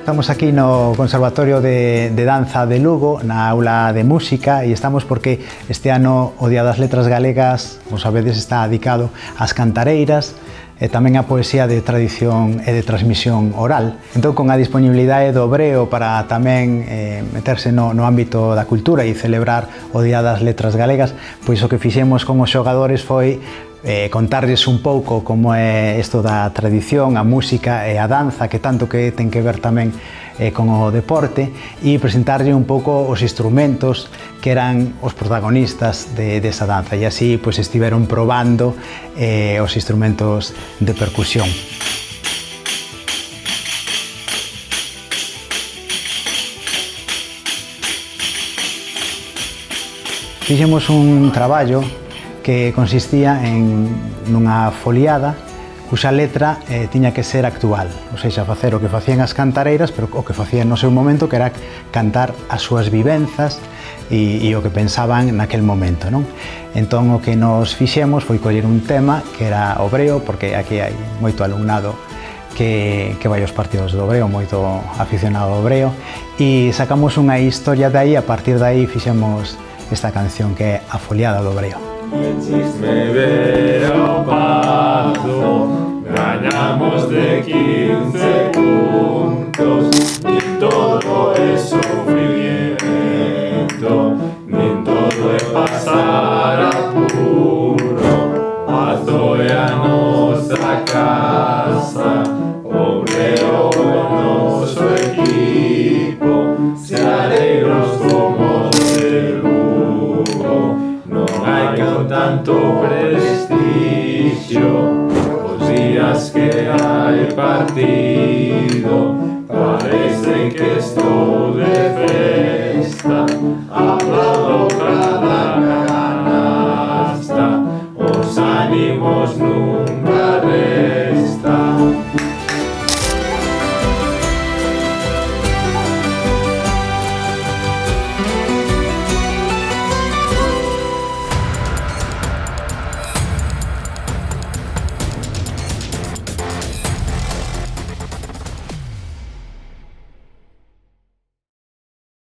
Estamos aquí no Conservatorio de Danza de Lugo, na aula de música, e estamos porque este ano o Día das Letras Galegas, como sabedes, está dedicado ás cantareiras e tamén a poesía de tradición e de transmisión oral. Entón, con a disponibilidade do Obreo para tamén meterse no ámbito da cultura e celebrar o Día das Letras Galegas, pois o que fixemos con os xogadores foi contarlles un pouco como é isto da tradición, a música e a danza, que tanto que ten que ver tamén con o deporte, e presentarlle un pouco os instrumentos que eran os protagonistas desa danza, e así pois estiveron probando os instrumentos de percusión. Fixemos un traballo que consistía en nunha foliada cuxa letra tiña que ser actual, ou seja, facer o que facían as cantareiras, pero o que facían no seu momento, que era cantar as súas vivenzas e o que pensaban naquel momento, non? Entón, o que nos fixemos foi coller un tema que era Obreo, porque aquí hai moito alumnado que vai aos partidos do Obreo, moito aficionado ao Obreo, e sacamos unha historia de aí, a partir de aí fixemos esta canción que é A Foliada do Obreo. Me verá o pazo, ganamos de 15 puntos, ni todo é sufrimiento, ni todo é pasar apuro, pazo é a nosa casa, Obreo é o noso equipo, seareiros como de Lugo, non hai con tanto prestigio, os días que hai partido, parece que estou de festa, aplaudo